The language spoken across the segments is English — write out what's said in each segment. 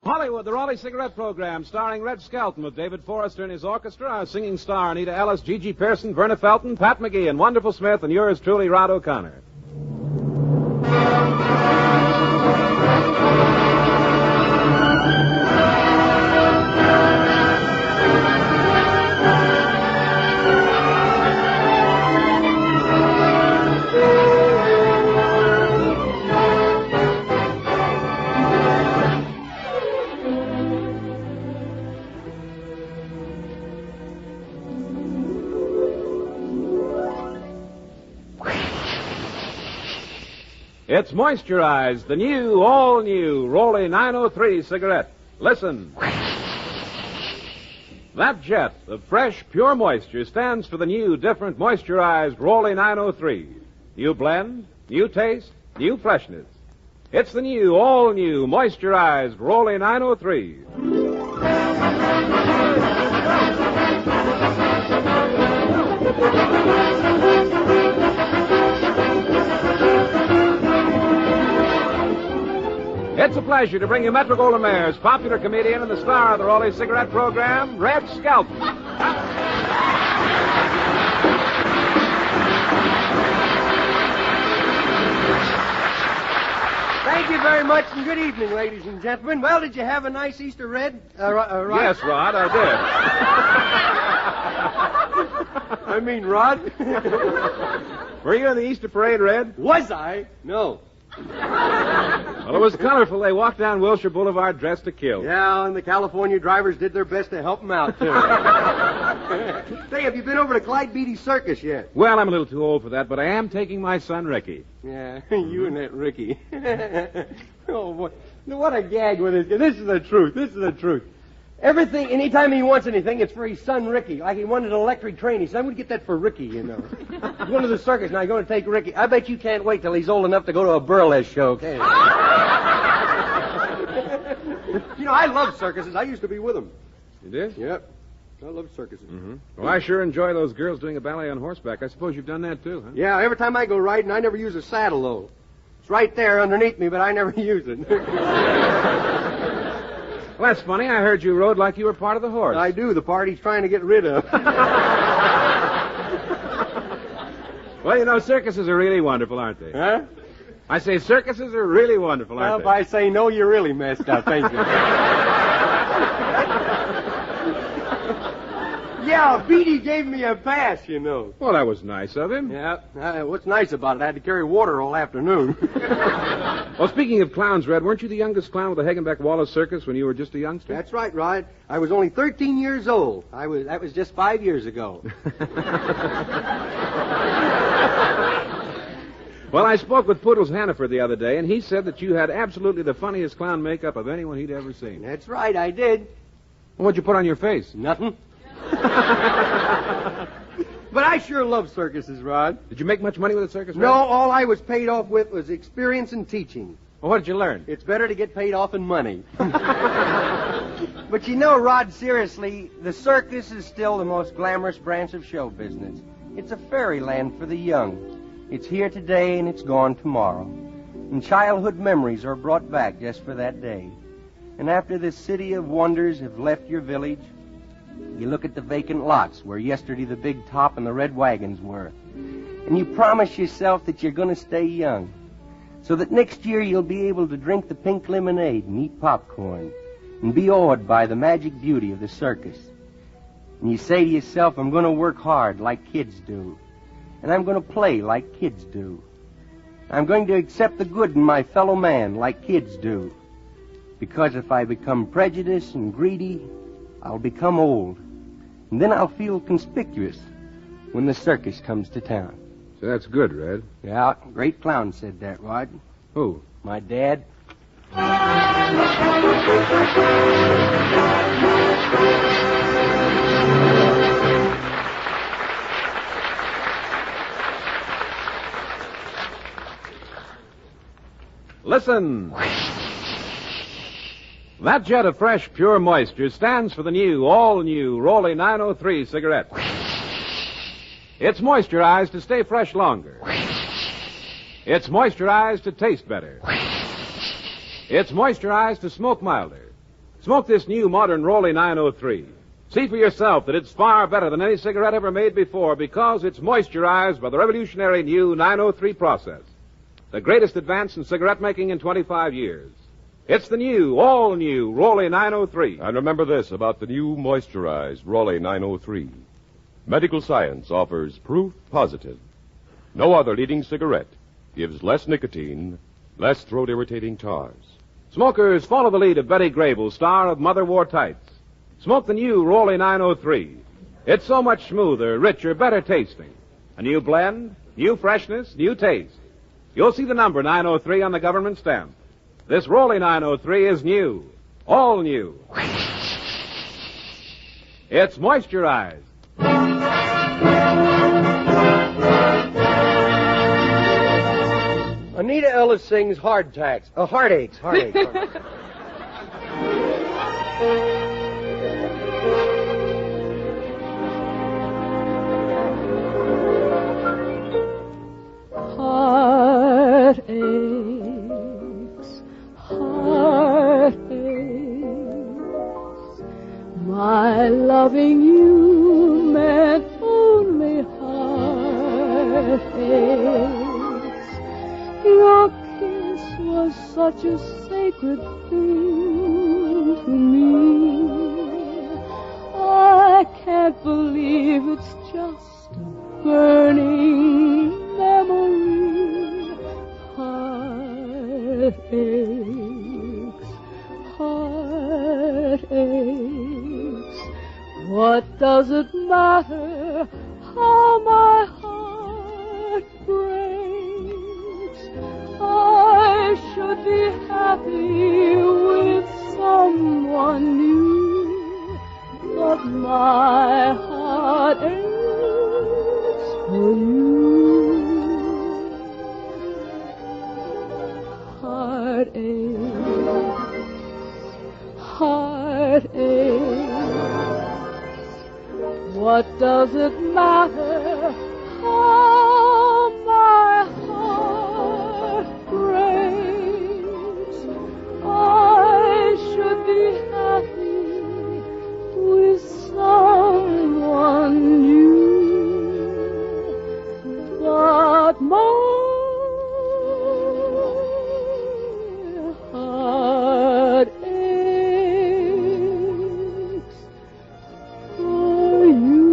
Hollywood, the Raleigh Cigarette Program, starring Red Skelton with David Forrester and his orchestra, our singing star Anita Ellis, Gigi Pearson, Verna Felton, Pat McGee, and Wonderful Smith, and yours truly, Rod O'Connor. It's Moisturized, the new, all-new Raleigh 903 cigarette. Listen. That jet of fresh, pure moisture stands for the new, different, moisturized Raleigh 903. New blend, new taste, new freshness. It's the new, all-new, moisturized Raleigh 903. It's a pleasure to bring you Metro-Goldwyn-Mayer's popular comedian and the star of the Raleigh Cigarette Program, Red Skelton. Thank you very much, and good evening, ladies and gentlemen. Well, did you have a nice Easter, Red? Rod? Yes, Rod, I did. I mean, Rod. Were you in the Easter parade, Red? Was I? No. Well, it was colorful. They walked down Wilshire Boulevard dressed to kill. Yeah, and the California drivers did their best to help them out, too. Say, have you been over to Clyde Beatty's circus yet? Well, I'm a little too old for that, but I am taking my son, Ricky. Yeah, you and that Ricky. Oh, boy. What a gag with this. This is the truth. This is the truth. Everything, anytime he wants anything, it's for his son, Ricky. Like he wanted an electric train. He said, I'm going to get that for Ricky, you know. He's going to the circus now. He's going to take Ricky. I bet you can't wait till he's old enough to go to a burlesque show, can you? You know, I love circuses. I used to be with them. You did? Yep. I love circuses. Mm-hmm. Well, I sure enjoy those girls doing a ballet on horseback. I suppose you've done that, too, huh? Yeah, every time I go riding, I never use a saddle, though. It's right there underneath me, but I never use it. Well, that's funny. I heard you rode like you were part of the horse. I do. The part he's trying to get rid of. Well, you know, circuses are really wonderful, aren't they? Huh? I say circuses are really wonderful, aren't Well, if I say no, you're really messed up, ain't you? Yeah, Beatty gave me a pass, you know. Well, that was nice of him. Yeah. What's nice about it, I had to carry water all afternoon. Well, speaking of clowns, Red, weren't you the youngest clown with the Hagenbeck Wallace Circus when you were just a youngster? That's right, Rod. I was only 13 years old. That was just 5 years ago. Well, I spoke with Poodles Hannaford the other day, and he said that you had absolutely the funniest clown makeup of anyone he'd ever seen. That's right, I did. Well, what'd you put on your face? Nothing. But I sure love circuses, Rod. Did you make much money with a circus, Red? No, all I was paid off with was experience and teaching. Well, what did you learn? It's better to get paid off in money. But you know, Rod, seriously, the circus is still the most glamorous branch of show business. It's a fairyland for the young. It's here today and it's gone tomorrow. And childhood memories are brought back just for that day. And after this city of wonders have left your village, you look at the vacant lots where yesterday the big top and the red wagons were. And you promise yourself that you're going to stay young. So that next year you'll be able to drink the pink lemonade and eat popcorn. And be awed by the magic beauty of the circus. And you say to yourself, I'm going to work hard like kids do. And I'm going to play like kids do. I'm going to accept the good in my fellow man like kids do. Because if I become prejudiced and greedy, I'll become old. And then I'll feel conspicuous when the circus comes to town. So that's good, Red. Yeah, great clown said that, Rod. Who? My dad. Listen. That jet of fresh, pure moisture stands for the new, all-new Raleigh 903 cigarette. It's moisturized to stay fresh longer. It's moisturized to taste better. It's moisturized to smoke milder. Smoke this new modern Rolly 903. See for yourself that it's far better than any cigarette ever made before because it's moisturized by the revolutionary new 903 process. The greatest advance in cigarette making in 25 years. It's the new, all new Rolly 903. And remember this about the new moisturized Rolly 903. Medical science offers proof positive. No other leading cigarette gives less nicotine, less throat-irritating tars. Smokers, follow the lead of Betty Grable, star of Mother Wore Tights. Smoke the new Rolly 903. It's so much smoother, richer, better tasting. A new blend, new freshness, new taste. You'll see the number 903 on the government stamp. This Rolly 903 is new. All new. It's moisturized. Anita Ellis sings heartaches. Heartaches. Heartaches, my loving you meant only heartaches. Your kiss was such a sacred thing to me. I can't believe it's just a burning memory. Heartaches, what does it matter how my heart breaks? I should be happy with someone new, but my heart aches for you. Heartaches, what does it matter how my heart breaks? I should be happy with someone new, but my heart aches for you.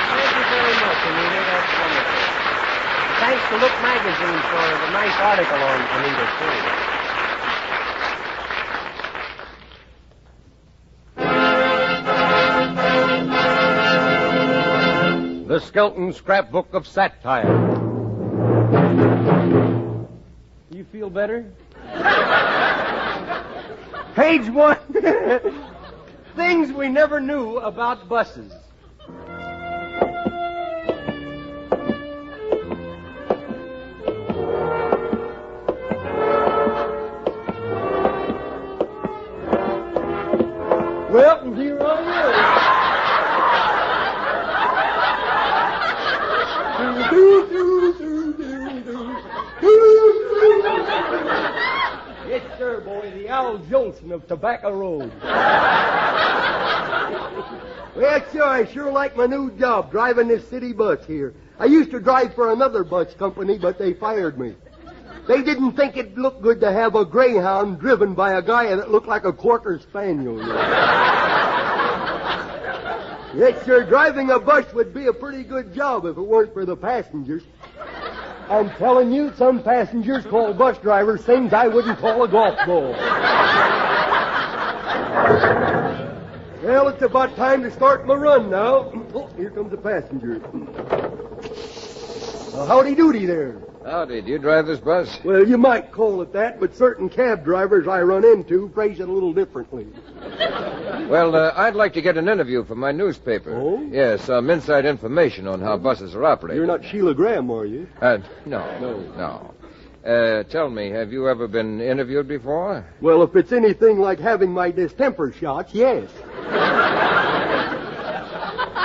Thank you very much, Anita. That's wonderful. Thanks to Look Magazine for the nice article on Anita, too. The Skelton Scrapbook of Satire. You feel better? Page 1. Things we never knew about buses. Well, here I am. Yes, sir, boy, the Al Jolson of Tobacco Road. Well, sure, I sure like my new job, driving this city bus here. I used to drive for another bus company, but they fired me. They didn't think it looked good to have a Greyhound driven by a guy that looked like a Quarter Spaniel. Yes, sir, driving a bus would be a pretty good job if it weren't for the passengers. I'm telling you, some passengers call bus drivers things I wouldn't call a golf ball. Well, it's about time to start my run now. Oh, here comes a passenger. Howdy doody there. Howdy, do you drive this bus? Well, you might call it that, but certain cab drivers I run into phrase it a little differently. Well, I'd like to get an interview for my newspaper. Oh? Yes, some inside information on how buses are operated. You're not Sheila Graham, are you? No. Tell me, have you ever been interviewed before? Well, if it's anything like having my distemper shots, yes.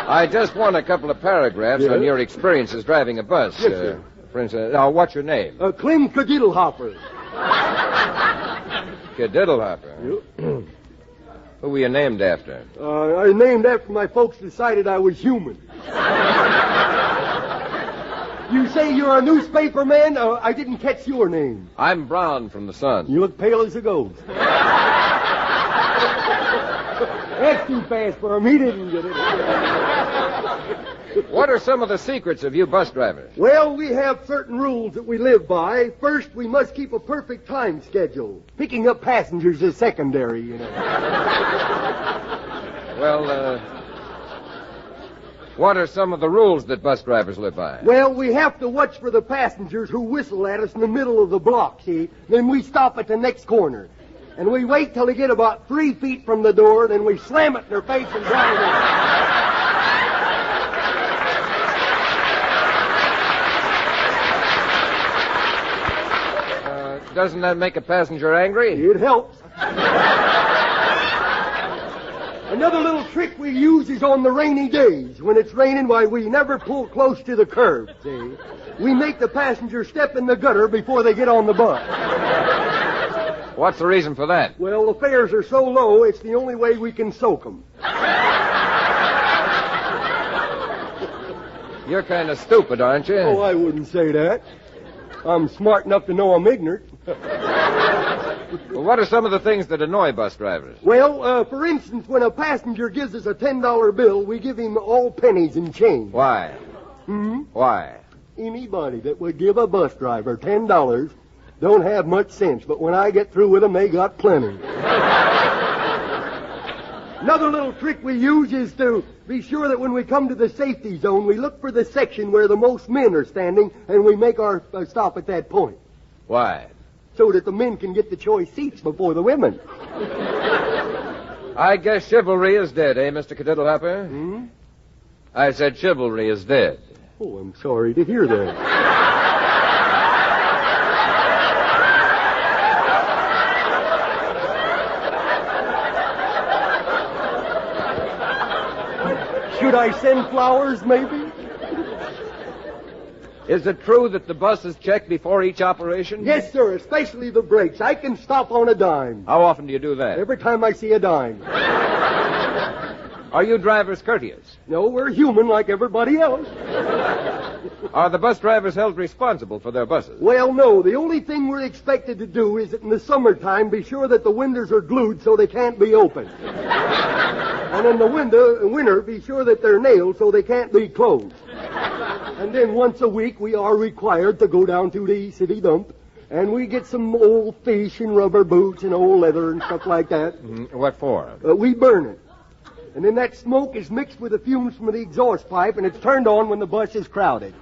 I just want a couple of paragraphs Yes? on your experiences driving a bus. Yes, sir. For instance, now, what's your name? Clem Cadiddlehopper. Cadiddlehopper. Who were you named after? I named after my folks decided I was human. You say you're a newspaper man? I didn't catch your name. I'm Brown from the Sun. You look pale as a ghost. That's too fast for him. He didn't get it. What are some of the secrets of you bus drivers? Well, we have certain rules that we live by. First, we must keep a perfect time schedule. Picking up passengers is secondary, you know. Well, what are some of the rules that bus drivers live by? Well, we have to watch for the passengers who whistle at us in the middle of the block, see? Then we stop at the next corner. And we wait till they get about 3 feet from the door, then we slam it in their face and drive them. Doesn't that make a passenger angry? It helps. Another little trick we use is on the rainy days. When it's raining, why, we never pull close to the curb, see? We make the passengers step in the gutter before they get on the bus. What's the reason for that? Well, the fares are so low, it's the only way we can soak them. You're kind of stupid, aren't you? Oh, I wouldn't say that. I'm smart enough to know I'm ignorant. Well, what are some of the things that annoy bus drivers? Well, for instance, when a passenger gives us a $10 bill, we give him all pennies and change. Why? Why? Anybody that would give a bus driver $10 don't have much sense, but when I get through with them, they got plenty. Another little trick we use is to be sure that when we come to the safety zone, we look for the section where the most men are standing, and we make our stop at that point. Why? So that the men can get the choice seats before the women. I guess chivalry is dead, eh, Mr. Cadiddlehopper? I said chivalry is dead. Oh, I'm sorry to hear that. Should I send flowers, maybe? Is it true that the bus is checked before each operation? Yes, sir, especially the brakes. I can stop on a dime. How often do you do that? Every time I see a dime. Are you drivers courteous? No, we're human like everybody else. Are the bus drivers held responsible for their buses? Well, no. The only thing we're expected to do is that in the summertime, be sure that the windows are glued so they can't be opened. And in the winter, be sure that they're nailed so they can't be closed. And then once a week, we are required to go down to the city dump, and we get some old fish and rubber boots and old leather and stuff like that. What for? We burn it. And then that smoke is mixed with the fumes from the exhaust pipe, and it's turned on when the bus is crowded.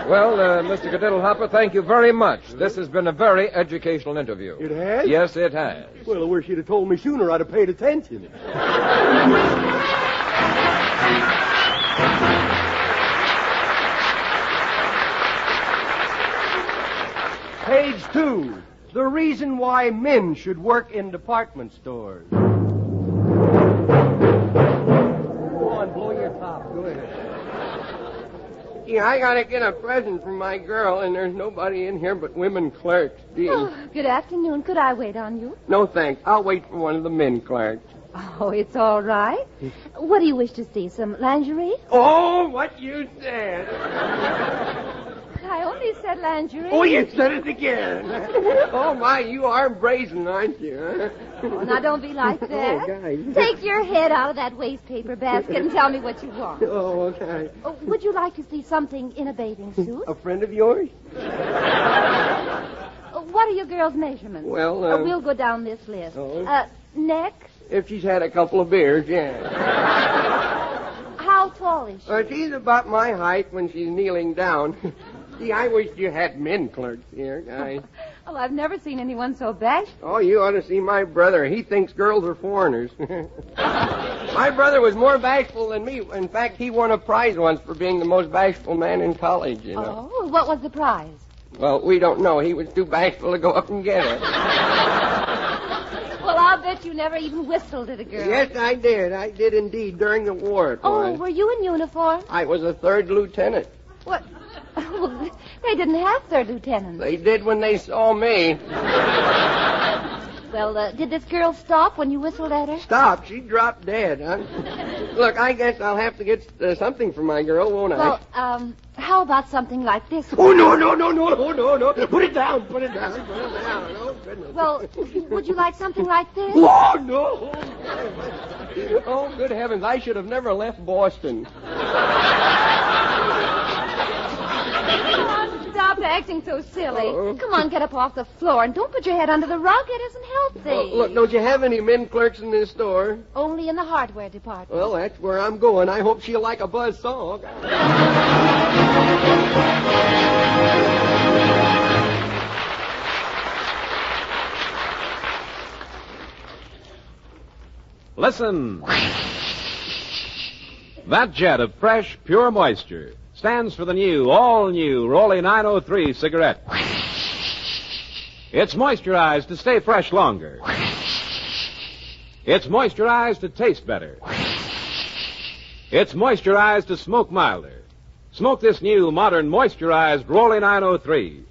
Well, Mr. Cadiddlehopper, thank you very much. This has been a very educational interview. It has? Yes, it has. Well, I wish you'd have told me sooner. I'd have paid attention. Page 2. The reason why men should work in department stores. Go on, blow your top. Go ahead. Yeah, I gotta get a present from my girl, and there's nobody in here but women clerks. Gee. Oh, good afternoon. Could I wait on you? No, thanks. I'll wait for one of the men clerks. Oh, it's all right. What do you wish to see? Some lingerie? Oh, what you said. I only said lingerie. Oh, you said it again. Oh, my, you are brazen, aren't you? Huh? Oh, now, don't be like that. Oh, guys. Take your head out of that waste paper basket and tell me what you want. Oh, okay. Oh, would you like to see something in a bathing suit? A friend of yours? What are your girl's measurements? Well, we'll go down this list. Oh. Neck? If she's had a couple of beers, yeah. How tall is she? She's about my height when she's kneeling down. Gee, I wish you had men clerks here, guys. Oh, I've never seen anyone so bashful. Oh, you ought to see my brother. He thinks girls are foreigners. My brother was more bashful than me. In fact, he won a prize once for being the most bashful man in college, you know. Oh, what was the prize? Well, we don't know. He was too bashful to go up and get it. Well, I'll bet you never even whistled at a girl. Yes, I did. I did indeed during the war. Oh, were you in uniform? I was a third lieutenant. What? Well, they didn't have third lieutenants. They did when they saw me. Well, did this girl stop when you whistled at her? Stop. She dropped dead. Look, I guess I'll have to get something for my girl, won't I? Well, how about something like this? Oh, no. Put it down. Put it down. Oh, goodness. Well, would you like something like this? Oh, no. Oh, good heavens. I should have never left Boston. Stop acting so silly. Come on, get up off the floor and don't put your head under the rug. It isn't healthy. Look, don't you have any men clerks in this store? Only in the hardware department. Well, that's where I'm going. I hope she'll like a buzz saw. Listen. That jet of fresh, pure moisture stands for the new, all-new Rolly 903 cigarette. It's moisturized to stay fresh longer. It's moisturized to taste better. It's moisturized to smoke milder. Smoke this new, modern, moisturized Rolly 903.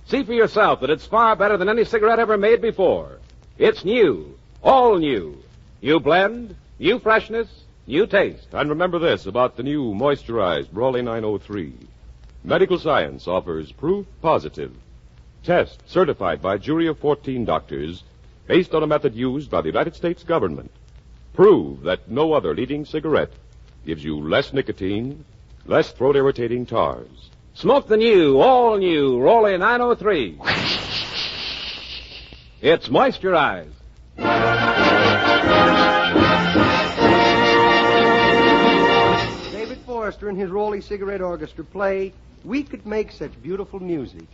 See for yourself that it's far better than any cigarette ever made before. It's new, all new. New blend, new freshness, new taste. And remember this about the new moisturized Rolly 903. Medical science offers proof positive. Test certified by a jury of 14 doctors based on a method used by the United States government. Prove that no other leading cigarette gives you less nicotine, less throat-irritating tars. Smoke the new, all new Rolly 903. It's moisturized. David Forrester and his Rolly Cigarette Orchestra play We Could Make Such Beautiful Music.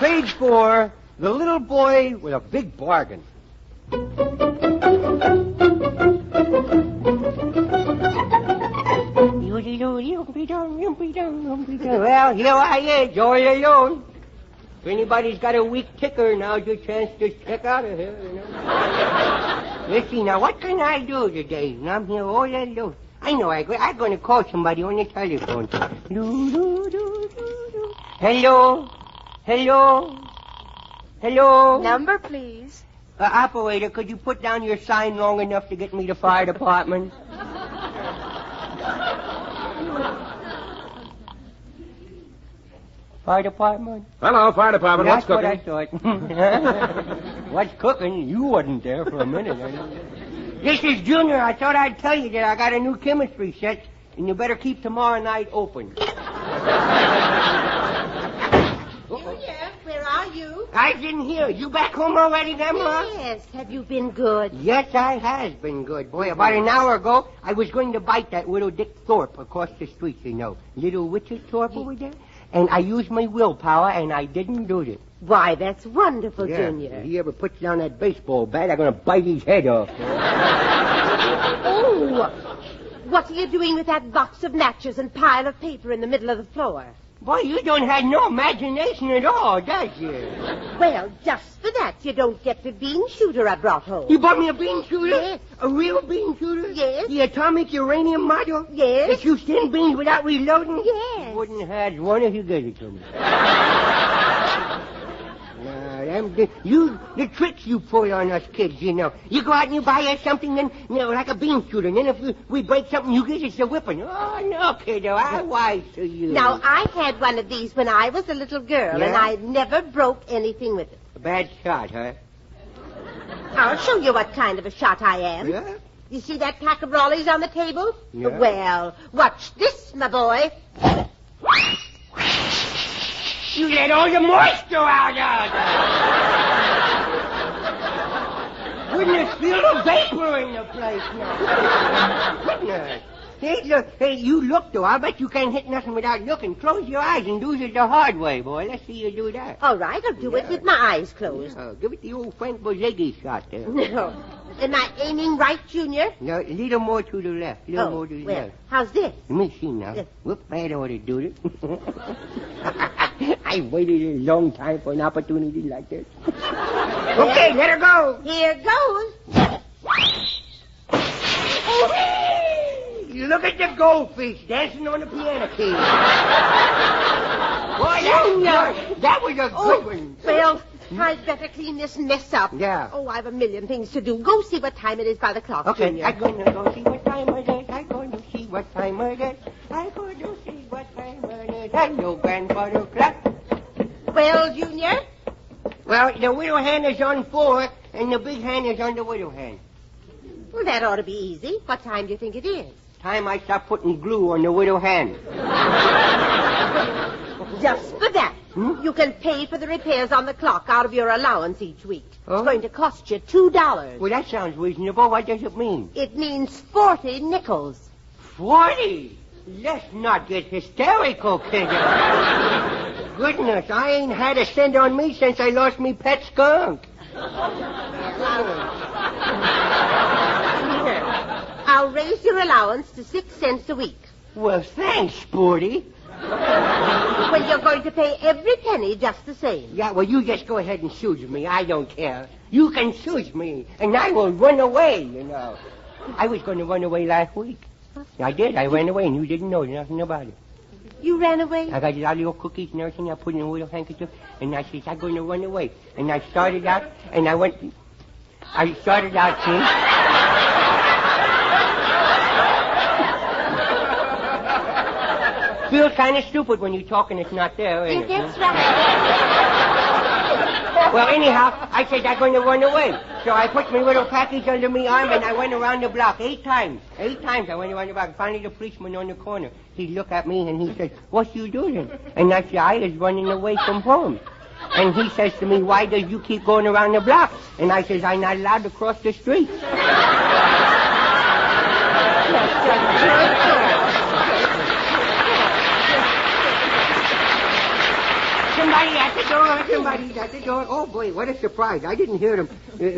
Page 4, The Little Boy with a Big Bargain. Well, here I is, all alone. If anybody's got a weak ticker, now's your chance to check out of here, you know. Let's see, now, what can I do today? I'm here all alone. I know, I'm going to call somebody on the telephone. Hello? Hello? Hello? Number, please. Operator, could you put down your sign long enough to get me the fire department? Fire department? Hello, fire department. That's What's cooking? what I thought. What's cooking? You wasn't there for a minute. This is Junior. I thought I'd tell you that I got a new chemistry set, and you better keep tomorrow night open. Junior, where are you? I didn't hear. You back home already, Grandma? Yes. Have you been good? Yes, I has been good. Boy, about an hour ago, I was going to bite that little Dick Thorpe across the street, you know. Little Richard Thorpe over there. And I used my willpower, and I didn't do it. Why, that's wonderful, Yeah. Junior. If he ever puts down that baseball bat, I'm going to bite his head off. Oh, what are you doing with that box of matches and pile of paper in the middle of the floor? Boy, you don't have no imagination at all, does you? Well, just for that, you don't get the bean shooter I brought home. You bought me a bean shooter? Yes. A real bean shooter? Yes. The atomic uranium model? Yes. That shoots 10 beans without reloading? Yes. You wouldn't have had one if you gave it to me. The tricks you pull on us kids, you know. You go out and you buy us something, then, you know, like a bean shooter, and then if we break something, you give us a whipping. Oh, no, kiddo, I'm wise to you. Now, I had one of these when I was a little girl, Yeah? and I never broke anything with it. A bad shot, huh? I'll show you what kind of a shot I am. Yeah? You see that pack of rollies on the table? Yeah. Well, watch this, my boy. You let all the moisture out of it. Goodness, feel the vapor in the place now. Goodness. Hey, look, you look, though. I bet you can't hit nothing without looking. Close your eyes and do it the hard way, boy. Let's see you do that. All right, I'll do it with my eyes closed. Give it the old Frank Bozzeghi shot there. No. Am I aiming right, Junior? No, a little more to the left. A little more to the well, left. how's this? Let me see now. Yes. Whoop, that ought to do it. I waited a long time for an opportunity like this. Okay, let her go. Here goes. You look at the goldfish dancing on the piano keys. Boy, that was a good one. Well, I'd better clean this mess up. Yeah. Oh, I've a million things to do. Go see what time it is by the clock, Okay, Junior. I'm going to go see what time it is. I'm going to see what time it is. I'm going to see what time it is. Hello, grandfather clock. Well, Junior? Well, the widow hand is on 4, and the big hand is on the widow hand. Well, that ought to be easy. What time do you think it is? Time I stop putting glue on the widow hand. Just for that. You can pay for the repairs on the clock out of your allowance each week. Oh? It's going to cost you $2. Well, that sounds reasonable. What does it mean? It means 40 nickels. 40? Let's not get hysterical, kid. Goodness, I ain't had a cent on me since I lost me pet skunk. I'll raise your allowance to 6 cents a week. Well, thanks, Sporty. Well, you're going to pay every penny just the same. Yeah, well, you just go ahead and shoot me. I don't care. You can shoot me, and I will run away, you know. I was going to run away last week. I did. I ran away, and you didn't know nothing about it. You ran away? I got a lot of little cookies and everything. I put in a little handkerchief, and I said, I'm going to run away. And I started out, and I started out, see? Feels kind of stupid when you talk and it's not there, ain't it? That's right. Well, anyhow, I said I'm going to run away. So I put my little package under my arm and I went around the block 8 times. 8 times I went around the block. Finally, the policeman on the corner, he looked at me and he said, what you doing? And I said, I was running away from home. And he says to me, why do you keep going around the block? And I says, I'm not allowed to cross the street. Somebody at at the door. Somebody's at the door. Oh, boy, what a surprise. I didn't hear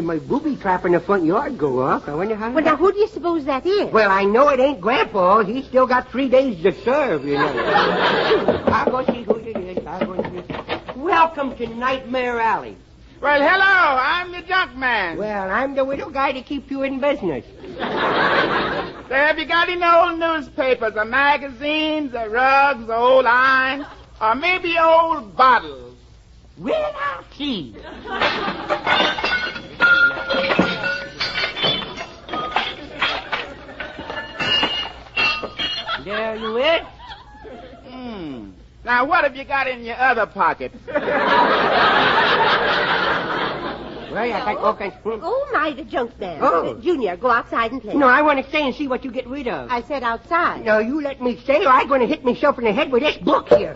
my booby trap in the front yard go off. I wonder how... Well, now, who do you suppose that is? Well, I know it ain't Grandpa. He's still got 3 days to serve, you know. I'll go see who it is. Welcome to Nightmare Alley. Well, hello, I'm the junk man. Well, I'm the little guy to keep you in business. Have you got any old newspapers, or magazines, or rugs, or old irons, or maybe old bottles? Well, I'll see. There you is. Now, what have you got in your other pocket? Well, I got all kinds of... Oh, my, the junk man. Oh. Junior, go outside and play. No, I want to stay and see what you get rid of. I said outside. No, you let me stay or I'm going to hit myself in the head with this book here.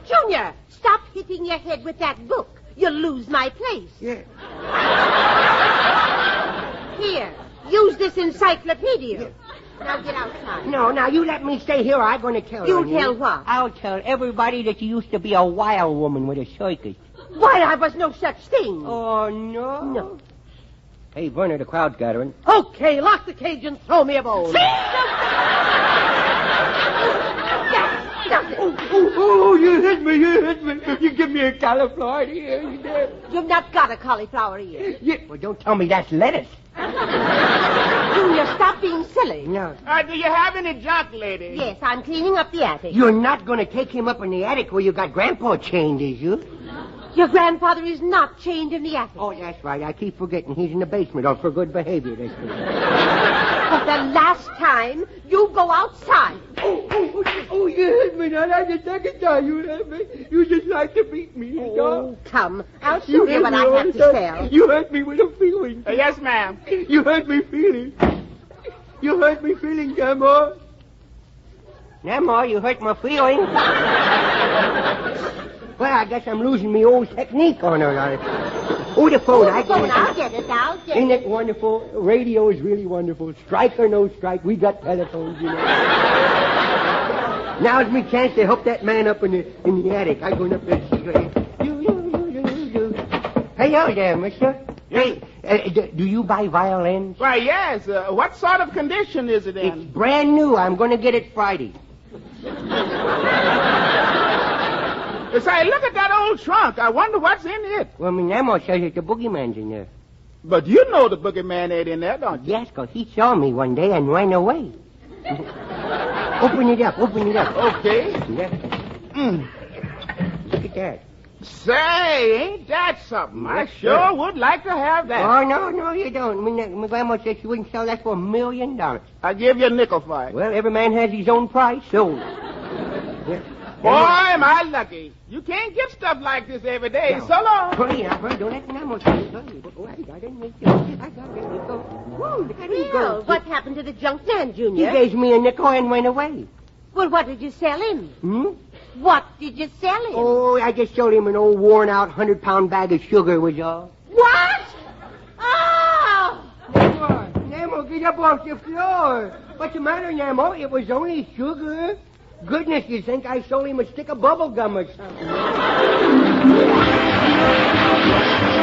Junior, stop hitting your head with that book. You'll lose my place. Yeah. Here, use this encyclopedia. Now get outside. No, now you let me stay here or I'm going to tell You tell what? I'll tell everybody that you used to be a wild woman with a circus. Why, I was no such thing. Oh, no? No. Hey, Werner, the crowd's gathering. Okay, lock the cage and throw me a bone. Oh, you hit me. You give me a cauliflower ear. You did. You've not got a cauliflower ear. Yeah. Well, don't tell me that's lettuce. Junior, stop being silly. No. Do you have any junk, lady? Yes, I'm cleaning up the attic. You're not going to take him up in the attic where you got Grandpa chained, is you? Your grandfather is not chained in the attic. Oh, that's right. I keep forgetting. He's in the basement. Oh, for good behavior, that's good. But the last time, you go outside. Oh, you hit me. Now, that's the second time you hit me. You just like to beat me, you know? Come, I'll show you what I have to sell. You hurt me with a feeling. Yes, ma'am. You hurt me feeling. You hurt me feeling, Grandma. Grandma, you hurt my feelings. Well, I guess I'm losing my old technique on her. Oh, the phone. I'll get it. Isn't it wonderful? Radio is really wonderful. Strike or no strike, we got telephones, you know. Now's my chance to help that man up in the attic. I'm going up there to see. Hey, there, mister. Hey, do you buy violins? Why, yes. What sort of condition is it in? It's brand new. I'm going to get it Friday. Say, look at that old trunk. I wonder what's in it. Well, my grandma says that the boogeyman's in there. But you know the boogeyman ain't in there, don't you? Yes, 'cause he saw me one day and ran away. Open it up. Okay. Yeah. Look at that. Say, ain't that something? I sure would like to have that. Oh, no, you don't. My grandma said she wouldn't sell that for $1 million. I'll give you a nickel for it. Well, every man has his own price, so... Yeah. Boy, am I lucky. You can't get stuff like this every day. No. So long. Hurry now, don't let the grandma say it. Oh, I got it. Whoa, look at him go. Well, what happened to the junk man, Junior? He gave me a nickel and went away. Well, what did you sell him? What did you sell him? Oh, I just sold him an old worn-out 100-pound bag of sugar was all. What? Oh! Nemo, get up off the floor. What's the matter, Nemo? It was only sugar. Goodness, you think I sold him a stick of bubble gum or something?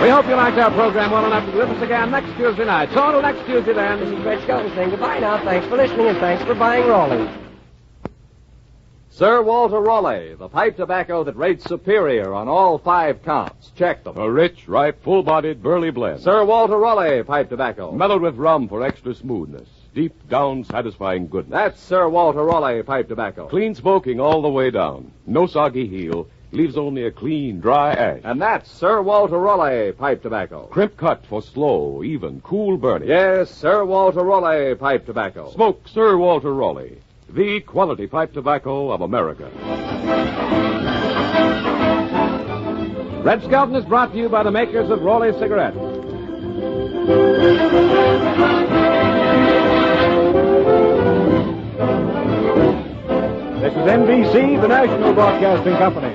We hope you liked our program well enough to be with us again next Tuesday night. So until next Tuesday then. This is Fred Skelton saying goodbye now. Thanks for listening and thanks for buying Raleigh. Sir Walter Raleigh, the pipe tobacco that rates superior on all 5 counts. Check them. A rich, ripe, full-bodied, burley blend. Sir Walter Raleigh pipe tobacco. Mellowed with rum for extra smoothness. Deep down, satisfying goodness. That's Sir Walter Raleigh pipe tobacco. Clean smoking all the way down. No soggy heel. Leaves only a clean, dry ash. And that's Sir Walter Raleigh pipe tobacco. Crimp cut for slow, even, cool burning. Yes, Sir Walter Raleigh pipe tobacco. Smoke Sir Walter Raleigh, the quality pipe tobacco of America. Red Skelton is brought to you by the makers of Raleigh cigarettes. This is NBC, the national broadcasting company.